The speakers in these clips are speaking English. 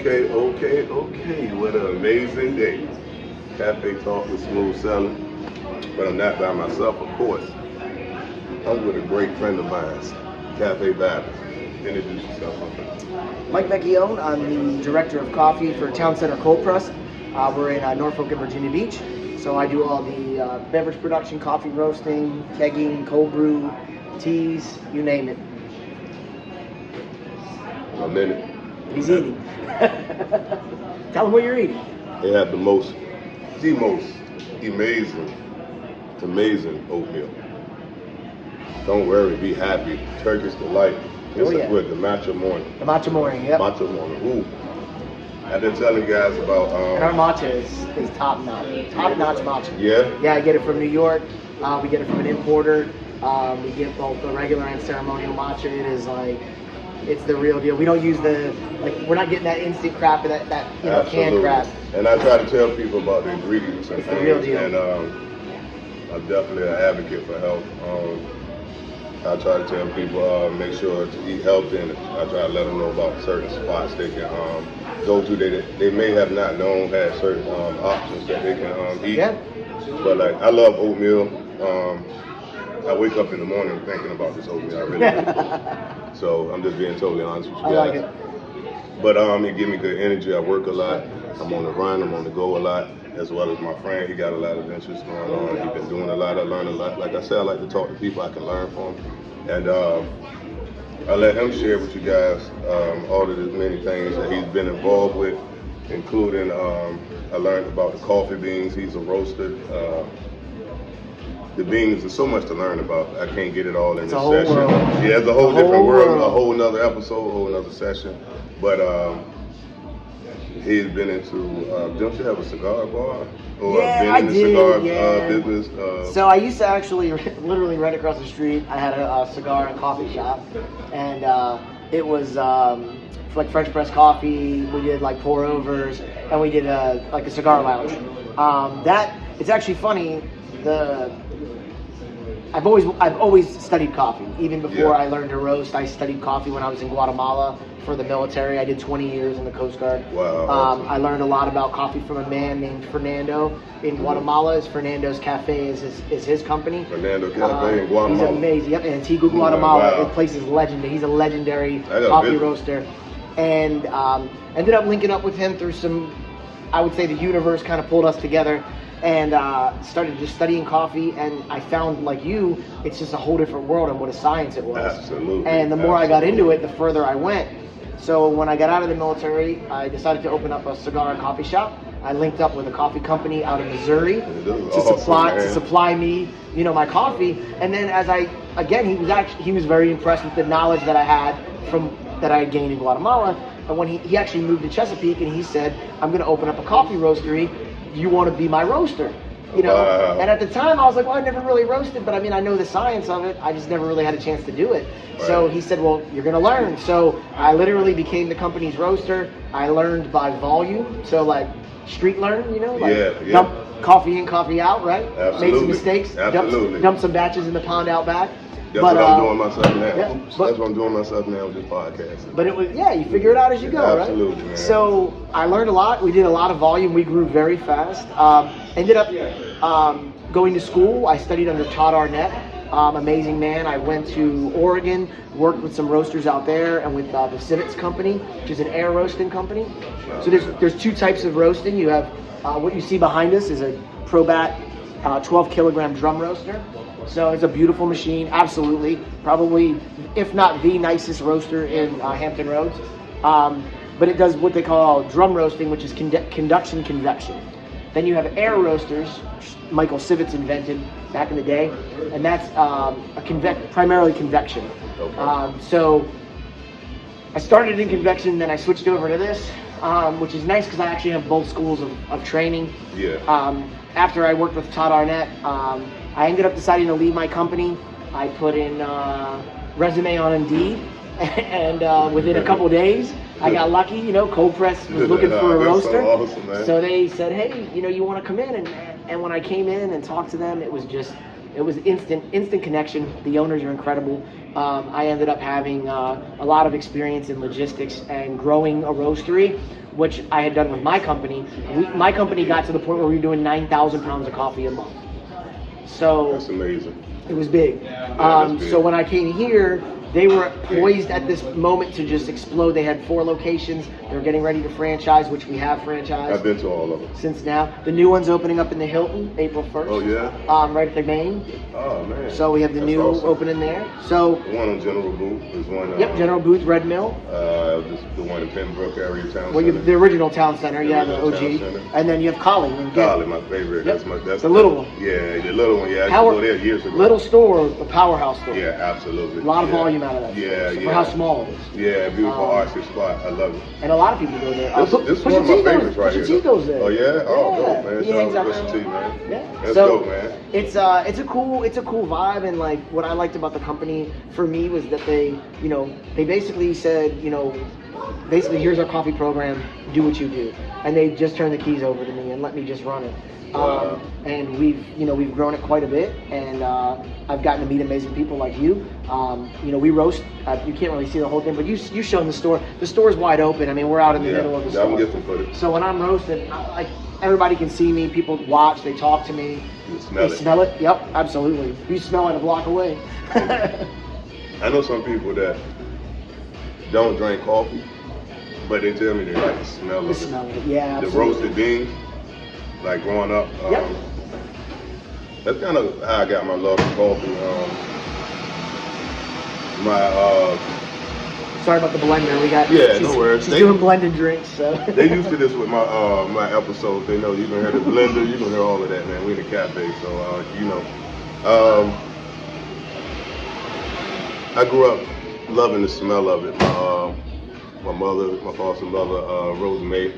Okay. What an amazing day. Cafe Talk with Smoove Selling. But I'm not by myself, of course. I'm with a great friend of mine, Cafe Babbitt. Introduce yourself, my friend. Mike Vecchione. I'm the director of coffee for Town Center Cold Press. We're in Norfolk and Virginia Beach. So I do all the beverage production, coffee roasting, kegging, cold brew, teas, you name it. A minute. He's eating. Tell him what you're eating. They have the most amazing oatmeal. Don't worry, be happy. Turkish delight. This is good, the matcha morning. The matcha morning, yep. Matcha morning, ooh. I've been telling guys about... and our matcha is top-notch. Top-notch matcha. Yeah? Yeah, I get it from New York. We get it from an importer. We get both the regular and ceremonial matcha. It is like... It's the real deal. We don't use we're not getting that instant crap, that canned crap. And I try to tell people about the ingredients and it's the real deal. And I'm definitely an advocate for health. I try to tell people make sure to eat healthy, and I try to let them know about certain spots they can go to. They may have not known had certain options that they can eat. Yeah. But I love oatmeal. I wake up in the morning thinking about this oatmeal. I really do. So I'm just being totally honest with you guys. I like it. But it gives me good energy. I work a lot. I'm on the run. I'm on the go a lot, as well as my friend. He got a lot of interests going on. He's been doing a lot. I learn a lot. Like I said, I like to talk to people I can learn from. And I let him share with you guys all of the many things that he's been involved with, including I learned about the coffee beans. He's a roaster. The beans, there's so much to learn about. I can't get it all in this session. World. Yeah, it's a whole different world, a whole nother episode, a whole nother session. But he's been into, don't you have a cigar bar? Or yeah, been in the cigar business? So I used to actually, literally right across the street, I had a cigar and coffee shop. And it was like French press coffee, we did like pour overs, and we did like a cigar lounge. It's actually funny, I've always studied coffee. Even before I learned to roast, I studied coffee when I was in Guatemala for the military. I did 20 years in the Coast Guard. Wow. I learned a lot about coffee from a man named Fernando in Guatemala. Fernando's Cafe is his company. Fernando Cafe in Guatemala. He's amazing. Yep, in Antigua, Guatemala. Wow. The place is legendary. He's a legendary coffee roaster. And ended up linking up with him through some, I would say the universe kind of pulled us together. And started just studying coffee, and I found, like you, it's just a whole different world and what a science it was. Absolutely. And the more I got into it, the further I went. So when I got out of the military, I decided to open up a cigar and coffee shop. I linked up with a coffee company out of Missouri to supply me, my coffee. And then he was very impressed with the knowledge that I had that I had gained in Guatemala. And when he actually moved to Chesapeake, and he said, I'm going to open up a coffee roastery. You want to be my roaster, Wow. And at the time I was like, well, I never really roasted, but I mean, I know the science of it. I just never really had a chance to do it. Right. So he said, well, you're going to learn. So I literally became the company's roaster. I learned by volume. So like street learn, dump coffee in, coffee out, right? Absolutely. Made some mistakes. Absolutely. Dump some batches in the pond out back. That's what I'm doing myself now. That's what I'm doing myself now with this podcast. But it was, you figure it out as you go, right? Absolutely, man. So I learned a lot. We did a lot of volume. We grew very fast. Ended up going to school. I studied under Todd Arnett. Amazing man. I went to Oregon, worked with some roasters out there, and with the Civets company, which is an air roasting company. So there's two types of roasting. You have what you see behind us is a Probat 12 kilogram drum roaster. So it's a beautiful machine, absolutely. Probably, if not the nicest roaster in Hampton Roads. But it does what they call drum roasting, which is conduction convection. Then you have air roasters, which Michael Civets invented back in the day, and that's primarily convection. Okay. So I started in convection, then I switched over to this, which is nice because I actually have both schools of training. Yeah. After I worked with Todd Arnett, I ended up deciding to leave my company. I put in resume on Indeed, and within a couple days, I got lucky. Cold Press was looking for a roaster. So awesome, man. So they said, hey, you want to come in? And when I came in and talked to them, it was instant connection. The owners are incredible. I ended up having a lot of experience in logistics and growing a roastery, which I had done with my company. My company got to the point where we were doing 9,000 pounds of coffee a month. So That's amazing. it was big. That's big. So when I came here, they were poised at this moment to just explode. They had 4 locations. They were getting ready to franchise, which we have franchised. I've been to all of them. Since now. The new one's opening up in the Hilton, April 1st. Oh, yeah? Right at the main. Oh, man. So we have the That's new awesome. opening there. So, The one on General Booth is one. yep, General Booth, Red Mill. The one in Pembroke area town Well, center. the original town center, yeah, the original OG. town center. And then you have Collie. And Golly, my favorite. Yep. That's The little one. Yeah, the little one. Yeah, I used to Power, go there years ago. little store, the powerhouse store. Yeah, absolutely. A lot of Yeah. volume out of that. Yeah, store, yeah. For how small it is. Yeah, beautiful artsy spot. I love it. And a lot of people go there. This is one of my favorites right here. Pusha T goes there. Oh yeah? Oh, Yeah. dope, man. He Shout hangs out out to Pusha there. T, man. Yeah. That's So, dope, man. It's a cool vibe, and like what I liked about the company for me was that they basically said, basically here's our coffee program, do what you do, and they just turned the keys over to me and let me just run it. Wow. And we've grown it quite a bit, and I've gotten to meet amazing people like you. We roast. You can't really see the whole thing, but you show them the store. The store's wide open. I mean, we're out in the middle of the Yeah, I'm store. gonna get some footage. So when I'm roasting, everybody can see me. People watch. They talk to me. You smell They it. smell it. Yep, absolutely. You smell it a block away. I know some people that don't drink coffee, but they tell me they like the smell The of smell it. of it. Yeah, The absolutely. roasted beans, like growing up. Yep. That's kind of how I got my love for coffee. Sorry about the blender. We got. Yeah, she's, no worries. She's doing blended drinks, so. They used to this with my episodes. They know you can hear the blender, you can hear all of that, man. We in the cafe, so I grew up loving the smell of it. My foster mother, Rose May,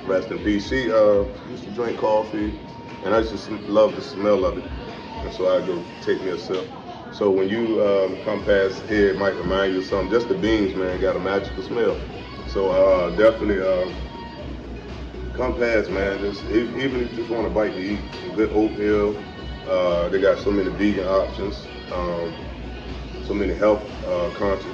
rest in peace. She used to drink coffee, and I just love the smell of it. And so I go take me a sip. So when you come past here, it might remind you of something. Just the beans, man, got a magical smell. So definitely come past, man. Even if you just want a bite to eat, some good oatmeal. They got so many vegan options, so many health conscious.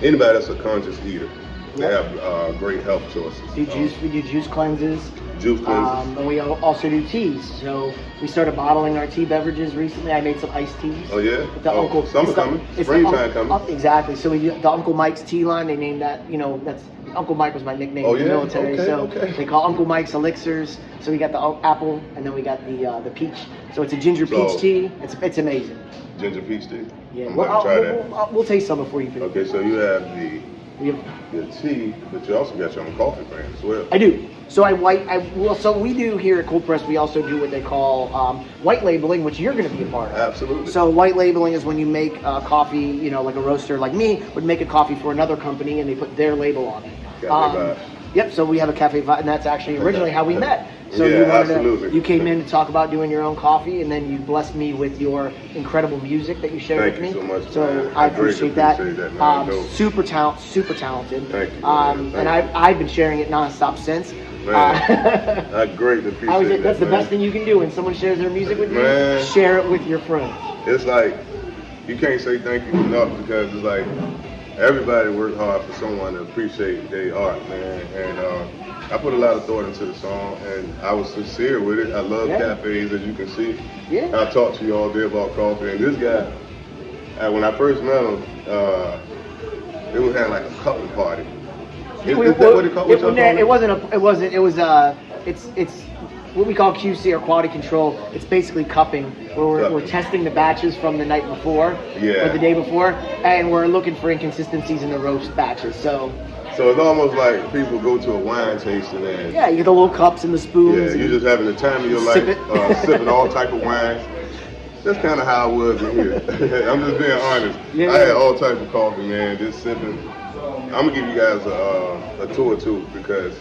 Anybody that's a conscious eater, they have great health choices. We do juice cleanses. Juice cleanses. And we also do teas. So we started bottling our tea beverages recently. I made some iced teas. Oh yeah. The Summer coming. Springtime coming. Exactly. So we do the Uncle Mike's tea line. They named that. That's Uncle Mike was my nickname in the military. Okay. They call Uncle Mike's elixirs. So we got the apple, and then we got the peach. So it's a ginger peach tea. It's amazing. Ginger peach tea. Yeah. I'm gonna try that. We'll taste some before you finish. Okay, so you have We have, the tea, but you also got your own coffee brand as well. I do. So so we do here at Cold Press. We also do what they call white labeling, which you're going to be a part of. Absolutely. So white labeling is when you make coffee, like a roaster like me would make a coffee for another company, and they put their label on it. Cafe Vibe. Yep. So we have a Cafe Vibe, and that's actually originally how we met. So Yeah, absolutely. you came in to talk about doing your own coffee, and then you blessed me with your incredible music that you shared Thank with me. you so much, So man. I I greatly appreciate that. appreciate that, man. Dope. Super talented. Thank you, man. And Thank you. I've been sharing it nonstop since. Man, I greatly appreciate that. That's the man. best thing you can do when someone shares their music with you. Man. Share it with your friends. It's like you can't say thank you enough because it's like everybody worked hard for someone to appreciate their art, man. And I put a lot of thought into the song, and I was sincere with it. I love cafes, as you can see. Yeah. I talked to you all day about coffee, and this guy, when I first met him, it was had like a coupling party. Is that what it called? It's what we call QC or quality control. It's basically cupping, where we're testing the batches from the night before or the day before, and we're looking for inconsistencies in the roast batches. So it's almost like people go to a wine tasting and you get the little cups and the spoons. you're just having the time of your life, sipping all type of wines. That's kind of how I was in here. I'm just being honest. Yeah. I had all type of coffee, man, just sipping. I'm gonna give you guys a tour too, because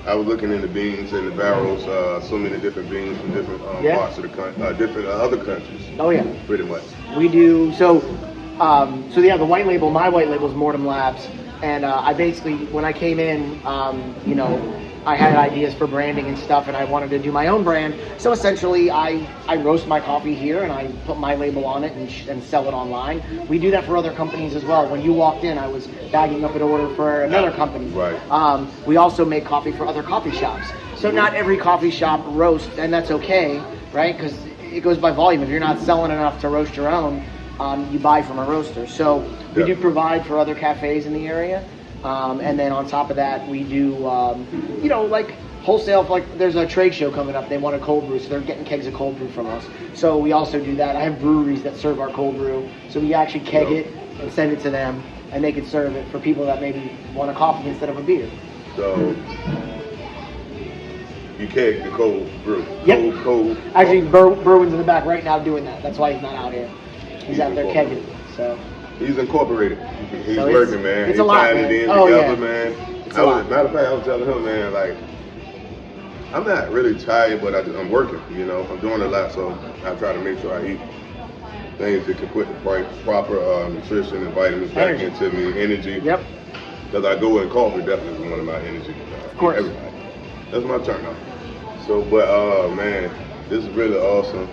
I was looking in the beans and the barrels, so many different beans from different parts of the country, different other countries. Oh yeah, pretty much. We do the white label. My white label is Mortem Labs, and I basically when I came in, I had ideas for branding and stuff, and I wanted to do my own brand. So essentially, I roast my coffee here, and I put my label on it and sell it online. We do that for other companies as well. When you walked in, I was bagging up an order for another company. Right. We also make coffee for other coffee shops. So not every coffee shop roasts, and that's okay, right? Because it goes by volume. If you're not selling enough to roast your own, you buy from a roaster. So we do provide for other cafes in the area. And then on top of that, we do, like wholesale. Like there's a trade show coming up. They want a cold brew, so they're getting kegs of cold brew from us. So we also do that. I have breweries that serve our cold brew. So we actually keg it and send it to them, and they can serve it for people that maybe want a coffee instead of a beer. So you keg the cold brew. Yep. Cold. Actually, Berwin's in the back right now doing that. That's why he's not out here. He's out there kegging. So. He's incorporated. He's So working, man. It's He's a lot, tying man. it in Oh, together, yeah. man. Matter of fact, I was telling him, man, like, I'm not really tired, but I'm working, you know. I'm doing a lot, so I try to make sure I eat things that can put the proper nutrition and vitamins back into me, energy. Yep. Because I go in coffee, definitely is one of my energy. Of course. Everybody. That's my turn off. So, but, man, this is really awesome.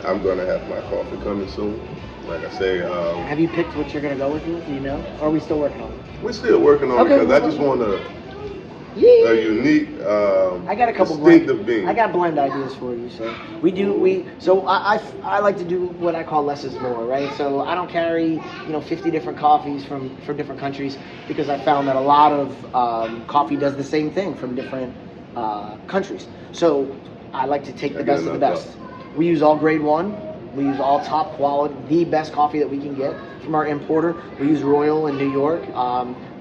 I'm going to have my coffee coming soon. Like I say, Have you picked what you're gonna go with? Do you know? Or are we still working on it? we're still working on it because I just want a unique, I got a couple distinctive bean. I got blend ideas for you. So I like to do what I call less is more, right? So I don't carry 50 different coffees from different countries because I found that a lot of coffee does the same thing from different countries. So I like to take the best of the best. We use all grade 1. We use all top quality, the best coffee that we can get from our importer. We use Royal in New York.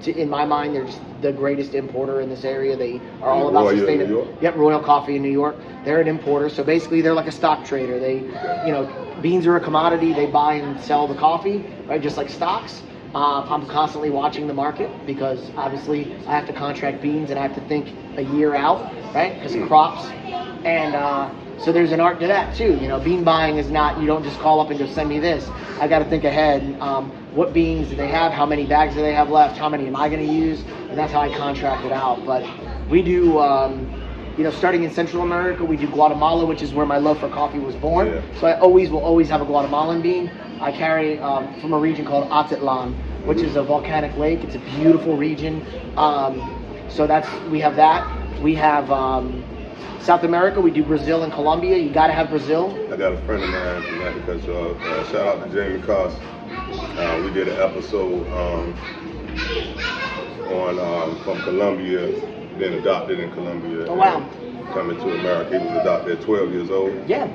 In my mind, they're just the greatest importer in this area. They are all about sustainability. Yep, Royal Coffee in New York. They're an importer, so basically they're like a stock trader. They, beans are a commodity. They buy and sell the coffee, right? Just like stocks. I'm constantly watching the market because obviously I have to contract beans and I have to think a year out, right? Because crops and. So there's an art to that too. Bean buying is not, you don't just call up and just send me this. I got to think ahead. What beans do they have? How many bags do they have left? How many am I going to use? And that's how I contract it out. But we do, starting in Central America, we do Guatemala, which is where my love for coffee was born. Yeah. So I will always have a Guatemalan bean. I carry from a region called Atitlan, which is a volcanic lake. It's a beautiful region. So we have that. We have South America, we do Brazil and Colombia. You got to have Brazil. I got a friend of mine from that because shout out to Jamie Cost. We did an episode on from Colombia, been adopted in Colombia. Oh wow! Coming to America, he was adopted at 12 years old. Yeah.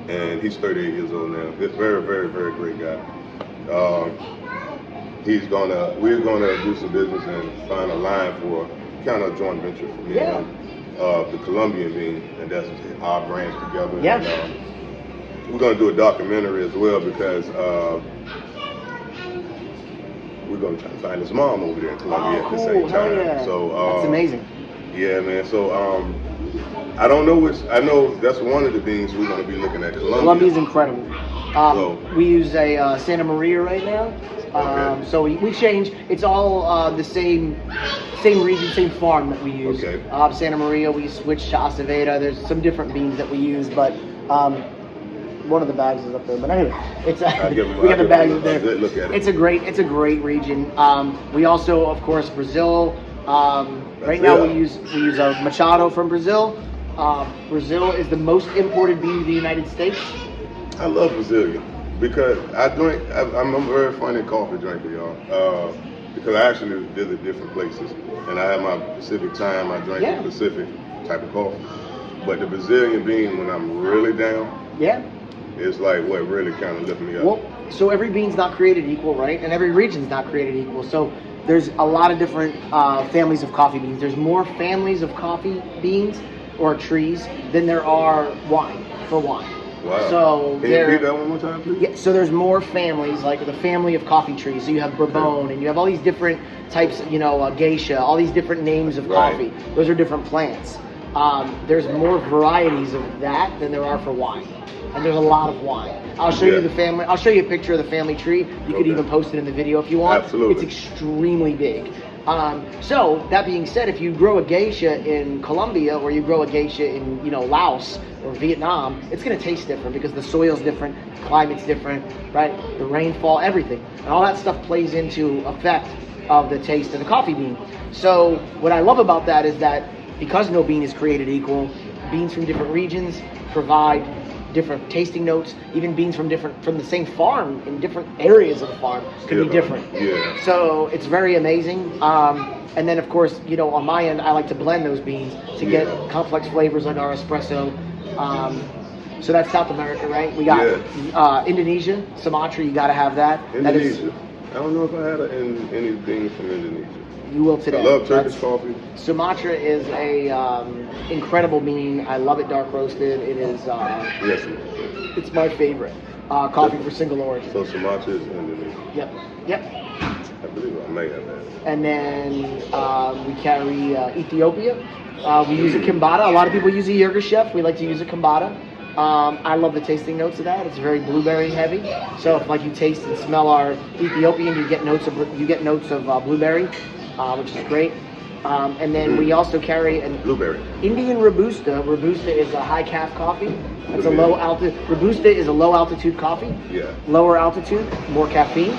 And he's 38 years old now. Very, very, very great guy. We're gonna do some business and find a line for kind of a joint venture for me. Yeah. The Colombian bean, and that's our brands together. Yeah. And, we're going to do a documentary as well because we're going to try to find his mom over there in Colombia at the same time. Yeah. So that's amazing. Yeah, man. So I don't know which. I know that's one of the beans we're going to be looking at. Colombia's incredible. We use a Santa Maria right now. Okay. So we change. It's all the same region, same farm that we use. Okay. Santa Maria, we switch to Aceveda. There's some different beans that we use, but one of the bags is up there. But anyway, it's we got the bags up there. Look at it. It's a great region. We also, of course, Brazil. Right now we use a Machado from Brazil. Brazil is the most imported bean to the United States. I love Brazilian because I'm a very funny coffee drinker, y'all. Because I actually visit different places, and I have my Pacific time. I drink the Pacific type of coffee. But the Brazilian bean, when I'm really down, it's like what really kind of lifts me up. Well, so every bean's not created equal, right? And every region's not created equal. So there's a lot of different families of coffee beans. There's more families of coffee beans or trees than there are wine. Wow. So Can you repeat that one more time, please? Yeah, so there's more families, like the family of coffee trees. So you have Bourbon, and you have all these different types, geisha, all these different names of coffee. Those are different plants. There's more varieties of that than there are for wine. And there's a lot of wine. I'll show you the family. I'll show you a picture of the family tree. You could even post it in the video if you want. Absolutely. It's extremely big. So that being said, if you grow a geisha in Colombia or you grow a geisha in Laos or Vietnam, it's going to taste different because the soil's different, climate's different, right? The rainfall, everything, and all that stuff plays into effect of the taste of the coffee bean. So what I love about that is that because no bean is created equal, beans from different regions provide different tasting notes. Even beans from the same farm in different areas of the farm can be different. Yeah. So it's very amazing. And then of course, on my end, I like to blend those beans to get complex flavors like our espresso. So that's South America, right? We got Indonesia, Sumatra. You got to have that. Indonesia. I don't know if I had anything from Indonesia. You will today. I love Turkish coffee. Sumatra is a incredible bean. I love it dark roasted. It is. Yes. It's my favorite coffee for single origin. So Sumatra is Indonesia. Yep. I believe I may have that. And then we carry Ethiopia. We use a Kimbata. A lot of people use a Yirgacheffe. We like to use a Kimbata. I love the tasting notes of that. It's very blueberry heavy. So if you taste and smell our Ethiopian, you get notes of blueberry, which is great. And then we also carry an blueberry Indian Robusta. Robusta is a high calf coffee. It's a low altitude. Robusta is a low altitude coffee. Yeah. Lower altitude, more caffeine.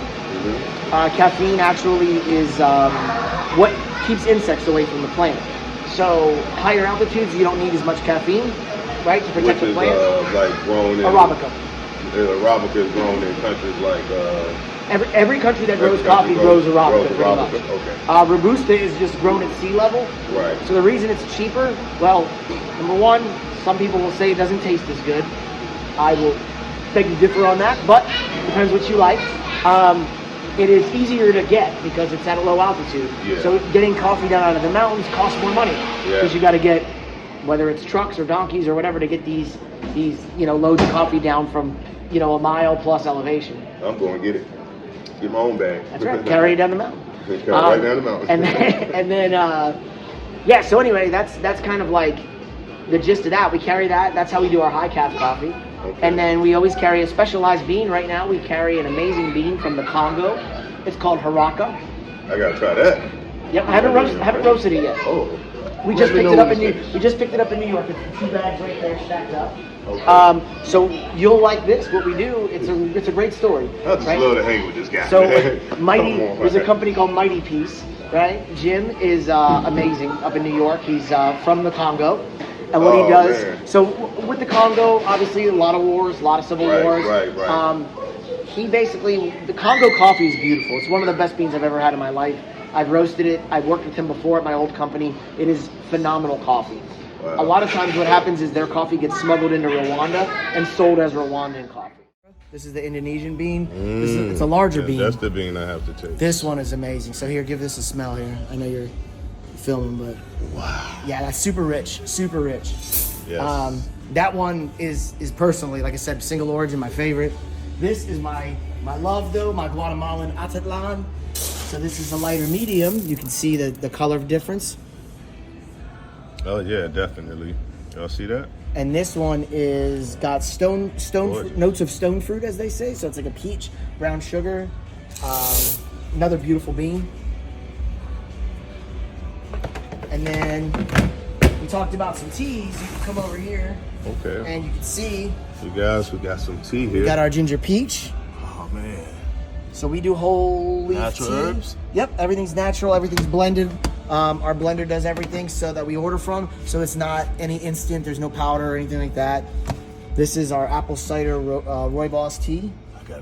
Caffeine actually is what keeps insects away from the plant. So higher altitudes, you don't need as much caffeine, right, to protect the plant. Like grown in Arabica. Arabica is grown in countries like. Every country that grows coffee grows Arabica, pretty much. Okay. Robusta is just grown at sea level. Right. So the reason it's cheaper, well, number one, some people will say it doesn't taste as good. I will beg to differ on that, but depends what you like. It is easier to get because it's at a low altitude. Yeah. So getting coffee down out of the mountains costs more money because you got to get, whether it's trucks or donkeys or whatever, to get these loads of coffee down from a mile plus elevation. I'm going to get it. Get my own bag. That's right. Carry it down the mountain. Right down the mountain. and then so anyway, that's kind of like the gist of that. We carry that. That's how we do our high calf coffee. Okay. And then we always carry a specialized bean. Right now we carry an amazing bean from the Congo. It's called Haraka. I gotta try that. Yep, I haven't roasted it yet. Oh. We just picked it up in New York. It's 2 bags right there stacked up. Okay. So you'll like this. What we do, it's a great story. I just love to hang with this guy. So there's a company called Mighty Peace, right? Jim is amazing up in New York. He's from the Congo. And what he does, man. so with the Congo, obviously a lot of wars, a lot of civil wars. Right. The Congo coffee is beautiful. It's one of the best beans I've ever had in my life. I've roasted it. I've worked with him before at my old company. It is phenomenal coffee. Wow. A lot of times what happens is their coffee gets smuggled into Rwanda and sold as Rwandan coffee. This is the Indonesian bean. It's a larger bean. That's the bean I have to taste. This one is amazing. So here, give this a smell here. I know you're filming, but wow. Yeah, that's super rich. Yes. That one is personally, like I said, single origin, my favorite. This is my love though, my Guatemalan Atitlan. So this is a lighter medium. You can see the color difference. Oh yeah, definitely. Y'all see that? And this one is got notes of stone fruit, as they say. So it's like a peach, brown sugar. Another beautiful bean. And then we talked about some teas. You can come over here. Okay. And you can see. So guys, we got some tea here. We got our ginger peach. Oh man. So we do whole leaf natural tea. Herbs? Yep, everything's natural, everything's blended. Our blender does everything so that we order from, so it's not any instant, there's no powder or anything like that. This is our apple cider rooibos tea.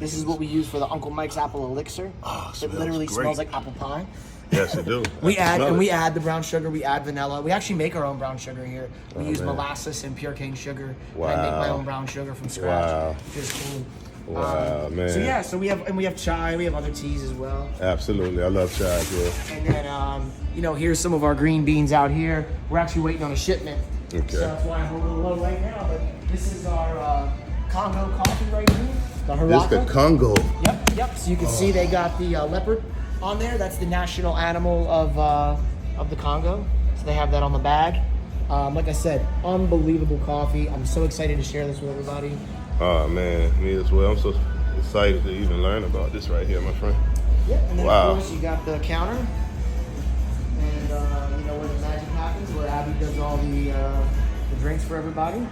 This is what we use for the Uncle Mike's apple elixir. Oh, it literally smells like apple pie. Yes, it do. We add the brown sugar, we add vanilla. We actually make our own brown sugar here. We use molasses and pure cane sugar. Wow. I make my own brown sugar from scratch. Wow. Which is cool. Wow, man. So yeah, so we have chai, we have other teas as well. Absolutely, I love chai too. And then here's some of our green beans out here. We're actually waiting on a shipment. Okay. So that's why I'm a little low right now. But this is our Congo coffee right here. The Haraka. This the Congo. Yep. So you can see they got the leopard on there. That's the national animal of the Congo. So they have that on the bag. Like I said, unbelievable coffee. I'm so excited to share this with everybody. Oh man, me as well. I'm so excited to even learn about this right here, my friend. Yeah, and then wow. of course you got the counter. you know where the magic happens, where Abby does all the drinks for everybody.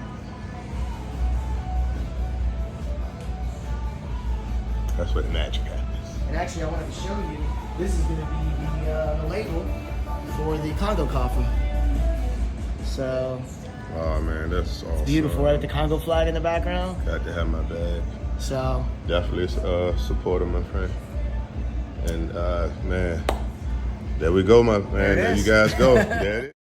That's where the magic happens. And actually, I wanted to show you, this is going to be the label for the Congo coffee. So, Oh man, that's awesome. beautiful, right? With the Congo flag in the background. Got to have my bag. So, Definitely support him, my friend. And man, there we go, my man. There you guys go. There it is.